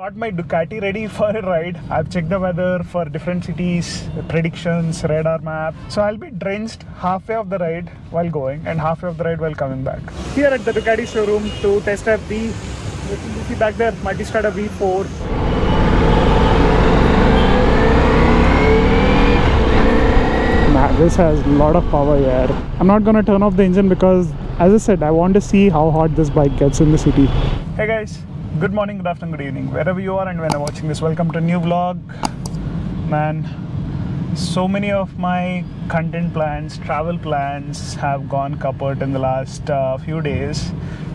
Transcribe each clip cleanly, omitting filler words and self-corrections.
Got my Ducati ready for a ride. I've checked the weather for different cities, predictions, radar map. So I'll be drenched halfway of the ride while going and halfway of the ride while coming back. Here at the Ducati showroom to test drive the, you see back there, Multistrada V4. Man, this has a lot of power here. I'm not gonna turn off the engine because, as I said, I want to see how hot this bike gets in the city. Hey guys. Good morning, good afternoon, good evening, wherever you are and when I'm watching this. Welcome to a new vlog. Man, so many of my content plans, travel plans have gone kaput in the last few days.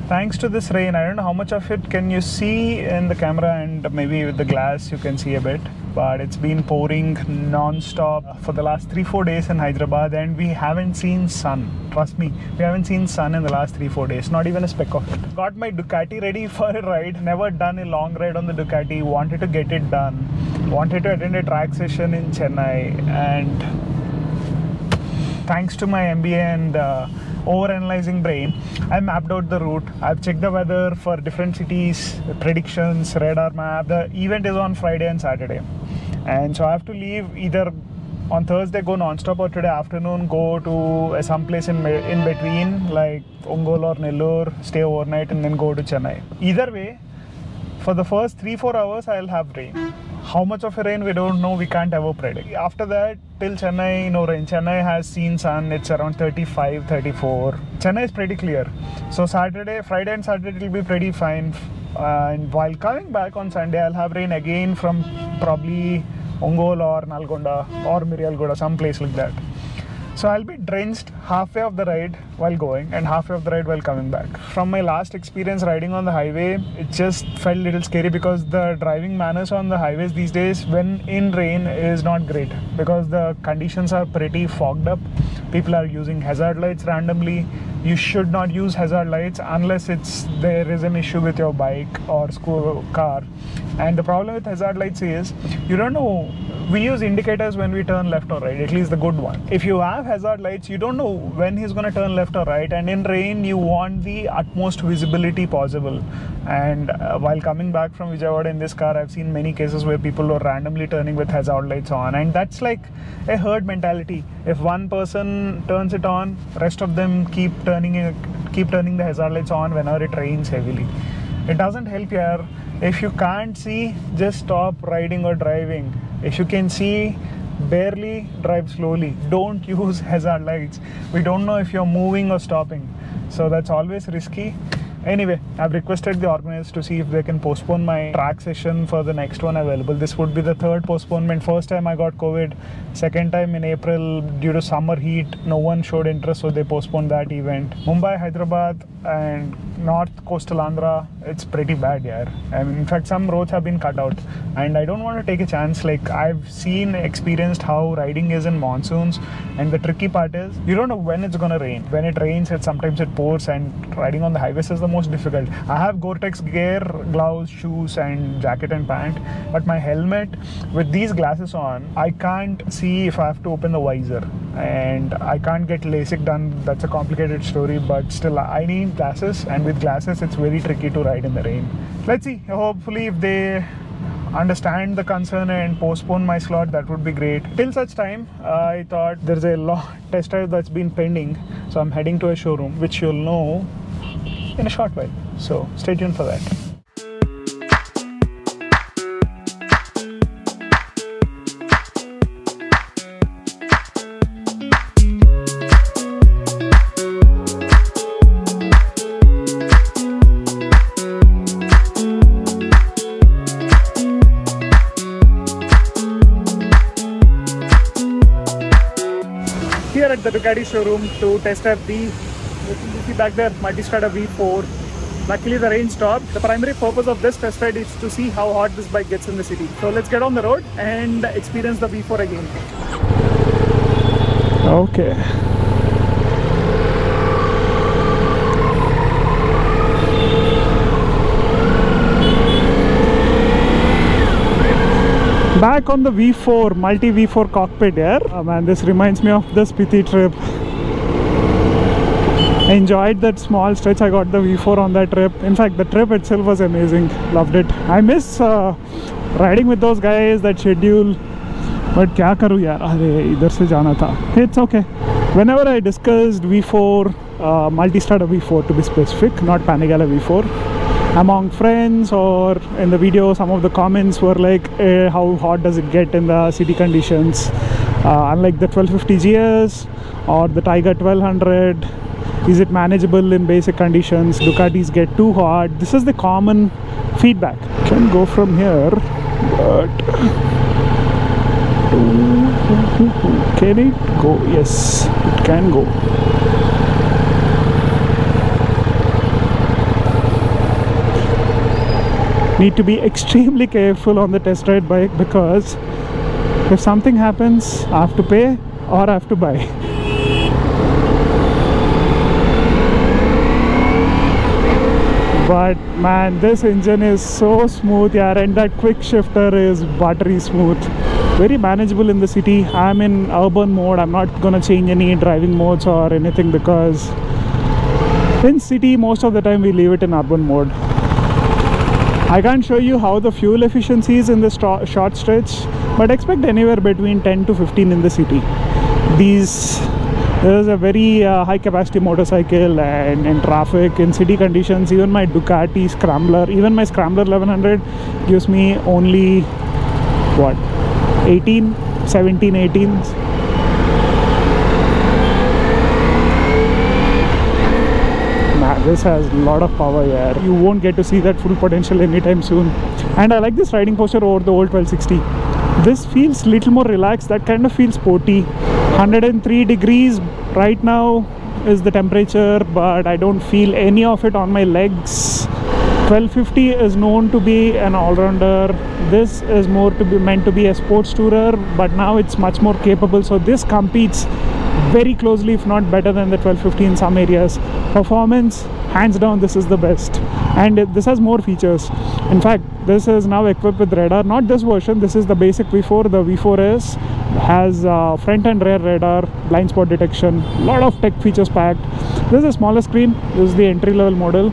Thanks to this rain. I don't know how much of it can you see in the camera, and maybe with the glass you can see a bit. But it's been pouring non-stop for the last 3-4 days in Hyderabad, and we haven't seen sun. Trust me, we haven't seen sun in the last 3-4 days, not even a speck of it. Got my Ducati ready for a ride. Never done a long ride on the Ducati. Wanted to get it done. Wanted to attend a track session in Chennai, and thanks to my MBA and over-analyzing brain, I mapped out the route. I've checked the weather for different cities, predictions, radar map. The event is on Friday and Saturday, and so I have to leave either on Thursday, go non-stop, or today afternoon go to some place in between, like Ongole or Nellore, stay overnight and then go to Chennai. Either way, for the first 3-4 hours I'll have rain. How much of a rain we don't know, we can't ever predict. After that, till Chennai, no rain. Chennai has seen sun, it's around 35, 34. Chennai is pretty clear. So Friday and Saturday will be pretty fine. And while coming back on Sunday, I'll have rain again from probably Ongole or Nalgonda or Mirialgoda, some place like that. So I'll be drenched halfway of the ride while going and halfway of the ride while coming back. From my last experience riding on the highway, it just felt a little scary because the driving manners on the highways these days when in rain is not great, because the conditions are pretty fogged up. People are using hazard lights randomly. You should not use hazard lights unless there is an issue with your bike or car. And the problem with hazard lights is you don't know. We use indicators when we turn left or right, at least the good one. If you have hazard lights, you don't know when he's going to turn left or right, and in rain you want the utmost visibility possible. And while coming back from Vijayawada in this car, I've seen many cases where people are randomly turning with hazard lights on, and that's like a herd mentality. If one person turns it on, rest of them keep turning the hazard lights on whenever it rains heavily. It doesn't help here. If you can't see, just stop riding or driving. If you can see, barely drive slowly. Don't use hazard lights. We don't know if you're moving or stopping, so that's always risky. Anyway, I've requested the organizers to see if they can postpone my track session for the next one available. This would be the third postponement. First time I got COVID, second time in April due to summer heat, no one showed interest, so they postponed that event. Mumbai, Hyderabad and North Coastal Andhra, it's pretty bad here. In fact, some roads have been cut out, and I don't want to take a chance. Like, I've experienced how riding is in monsoons, and the tricky part is you don't know when it's gonna rain. When it rains, sometimes it pours, and riding on the highways is the most difficult. I have Gore-Tex gear, gloves, shoes and jacket and pant, but my helmet with these glasses on, I can't see if I have to open the visor, and I can't get LASIK done. That's a complicated story, but still I need glasses, and with glasses it's very tricky to ride in the rain. Let's see, hopefully if they understand the concern and postpone my slot, that would be great. Till such time, I thought there's a test drive that's been pending, so I'm heading to a showroom, which you'll know in a short while, so stay tuned for that. Here at the Ducati showroom to test drive the, you see back there, Multistrada V4. Luckily the rain stopped. The primary purpose of this test ride is to see how hot this bike gets in the city. So let's get on the road and experience the V4 again. Okay. Back on the V4, multi V4 cockpit here. Oh man, this reminds me of the Spiti trip. I enjoyed that small stretch. I got the V4 on that trip. In fact, the trip itself was amazing. Loved it. I miss riding with those guys, that schedule. But kya karu yaar? Arey, idhar se jana tha. It's okay. Whenever I discussed V4, Multistrada V4 to be specific, not Panigale V4, among friends or in the video, some of the comments were like, how hot does it get in the city conditions? Unlike the 1250 GS or the Tiger 1200, is it manageable in basic conditions? Ducatis get too hot. This is the common feedback. Can go from here, but can it go? Yes, it can go. Need to be extremely careful on the test ride bike, because if something happens, I have to pay or I have to buy. But man, this engine is so smooth, yeah, and that quick shifter is buttery smooth. Very manageable in the city. I'm in urban mode. I'm not gonna change any driving modes or anything, because in city most of the time we leave it in urban mode. I can't show you how the fuel efficiency is in the short stretch, but expect anywhere between 10 to 15 in the city. There is a very high capacity motorcycle, and in traffic, in city conditions, even my Ducati Scrambler, even my Scrambler 1100 gives me only what, 18, 17, 18. This has a lot of power here. You won't get to see that full potential anytime soon. And I like this riding posture over the old 1260. This feels little more relaxed. That kind of feels sporty. 103 degrees right now is the temperature, but I don't feel any of it on my legs. 1250 is known to be an all-rounder. This is more to be meant to be a sports tourer, but now it's much more capable. So this competes very closely, if not better than the 1250 in some areas. Performance, hands down, this is the best, and this has more features. In fact, this is now equipped with radar. Not this version, this is the basic V4. The V4S has front and rear radar, blind spot detection, lot of tech features packed. This is a smaller screen. This is the entry level model.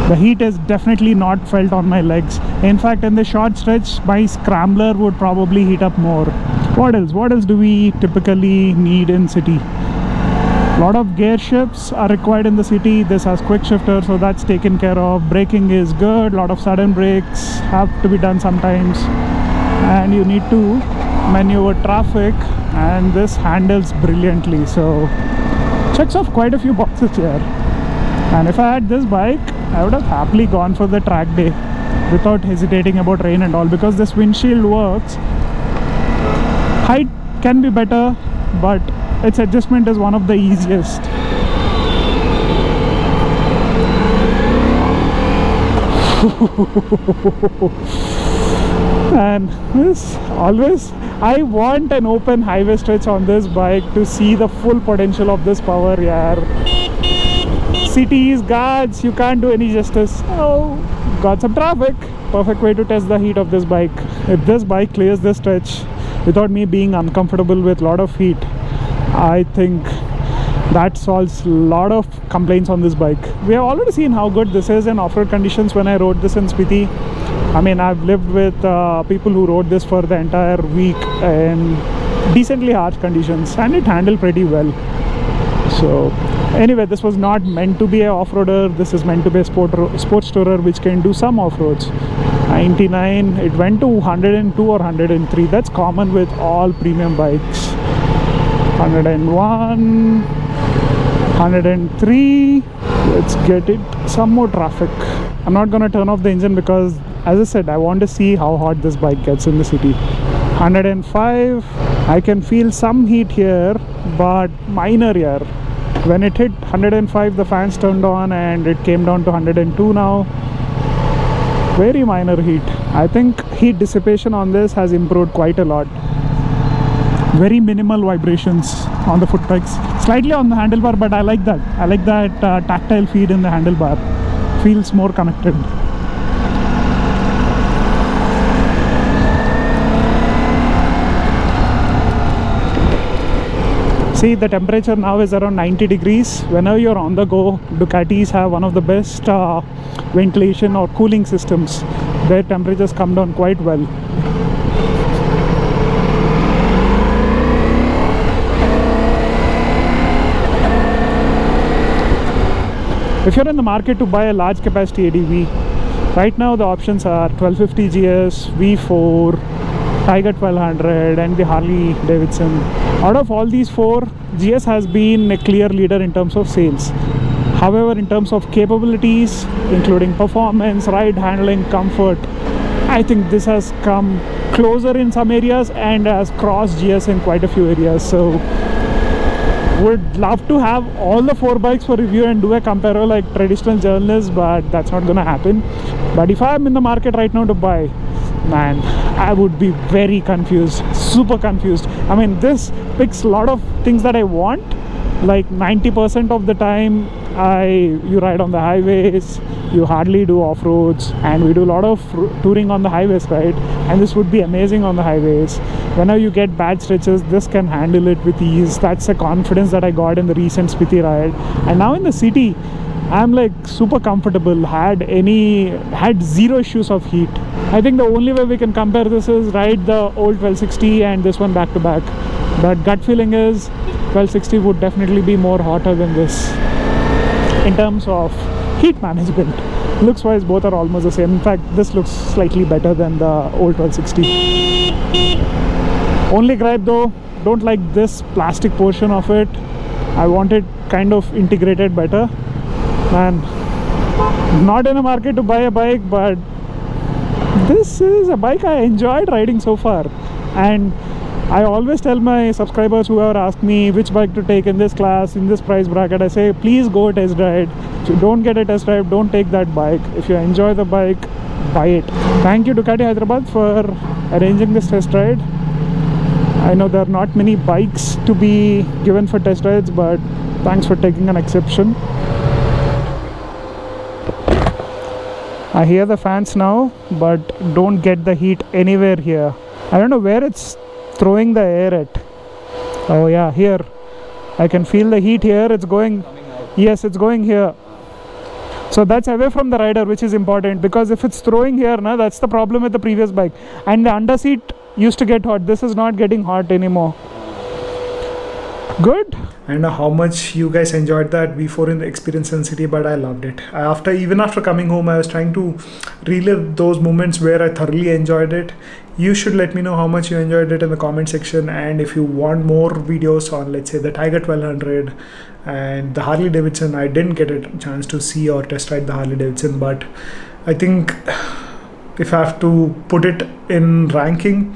The heat is definitely not felt on my legs. In fact, in the short stretch, my Scrambler would probably heat up more. What else do we typically need in city? A lot of gear shifts are required in the city. This has quick shifter, so that's taken care of. Braking is good. A lot of sudden brakes have to be done sometimes, and you need to maneuver traffic, and this handles brilliantly. So checks off quite a few boxes here. And if I had this bike, I would have happily gone for the track day without hesitating about rain and all, because this windshield works. Height can be better, but its adjustment is one of the easiest. And this always, I want an open highway stretch on this bike to see the full potential of this power. Yaar, cities, guards, you can't do any justice. Oh, got some traffic. Perfect way to test the heat of this bike. If this bike clears this stretch without me being uncomfortable with a lot of heat, I think that solves a lot of complaints on this bike. We have already seen how good this is in off-road conditions when I rode this in Spiti. I mean, I've lived with people who rode this for the entire week in decently harsh conditions, and it handled pretty well. So anyway, this was not meant to be an off-roader. This is meant to be a sports tourer which can do some off-roads. 99, it went to 102 or 103. That's common with all premium bikes. 101, 103. Let's get it. Some more traffic. I'm not gonna turn off the engine because, as I said, I want to see how hot this bike gets in the city. 105. I can feel some heat here, but minor here. When it hit 105, the fans turned on and it came down to 102 now. Very minor heat. I think heat dissipation on this has improved quite a lot. Very minimal vibrations on the foot pegs. Slightly on the handlebar, but I like that. I like that tactile feed in the handlebar. Feels more connected. See, the temperature now is around 90 degrees. Whenever you're on the go, Ducatis have one of the best ventilation or cooling systems. Their temperatures come down quite well. If you're in the market to buy a large capacity ADV, right now the options are 1250 GS, V4, Tiger 1200 and the Harley Davidson. Out of all these four, GS has been a clear leader in terms of sales. However, in terms of capabilities, including performance, ride handling, comfort, I think this has come closer in some areas and has crossed GS in quite a few areas. So would love to have all the four bikes for review and do a comparo like traditional journalists, but that's not gonna happen. But if I'm in the market right now to buy, man, I would be very confused, super confused. I mean, this picks a lot of things that I want. Like 90% of the time you ride on the highways, you hardly do off-roads, and we do a lot of touring on the highways, right? And this would be amazing on the highways. Whenever you get bad stretches, this can handle it with ease. That's the confidence that I got in the recent Spiti ride. And now in the city, I'm like super comfortable, had zero issues of heat. I think the only way we can compare this is ride the old 1260 and this one back to back. But gut feeling is 1260 would definitely be more hotter than this in terms of heat management. Looks wise, both are almost the same. In fact, this looks slightly better than the old 1260. Only gripe though, don't like this plastic portion of it. I want it kind of integrated better. Man, not in a market to buy a bike, but this is a bike I enjoyed riding so far. And I always tell my subscribers who ever ask me which bike to take in this class, in this price bracket, I say please go test ride. If you don't get a test drive, don't take that bike. If you enjoy the bike, buy it. Thank you Ducati Hyderabad for arranging this test ride. I know there are not many bikes to be given for test rides, but thanks for taking an exception. I hear the fans now, but don't get the heat anywhere here. I don't know where it's throwing the air at. Oh yeah, here. I can feel the heat here. It's going. Yes, it's going here. So that's away from the rider, which is important, because if it's throwing here, that's the problem with the previous bike. And the under seat used to get hot. This is not getting hot anymore. Good. I don't know how much you guys enjoyed that V4 in the experience in city, but I loved it. Even after coming home, I was trying to relive those moments where I thoroughly enjoyed it. You should let me know how much you enjoyed it in the comment section, and if you want more videos on, let's say, the Tiger 1200 and the Harley Davidson. I didn't get a chance to see or test ride the Harley Davidson, but I think if I have to put it in ranking,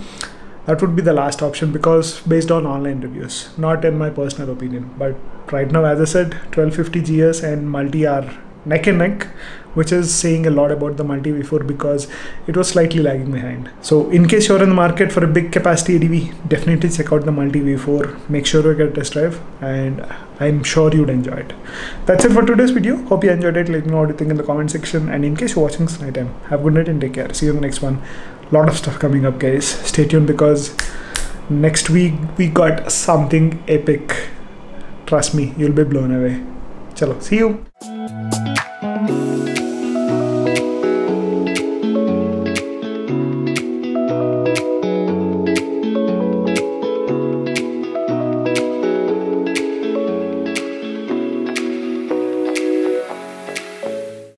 that would be the last option, because based on online reviews, not in my personal opinion. But right now, as I said, 1250 GS and Multi are neck and neck, which is saying a lot about the Multi V4 because it was slightly lagging behind. So in case you're in the market for a big capacity ADV, definitely check out the Multi V4. Make sure you get a test drive, and I'm sure you'd enjoy it. That's it for today's video. Hope you enjoyed it. Let me know what you think in the comment section. And in case you're watching this night time, have a good night and take care. See you in the next one. Lot of stuff coming up, guys. Stay tuned, because next week we got something epic. Trust me, you'll be blown away. Chalo, see you.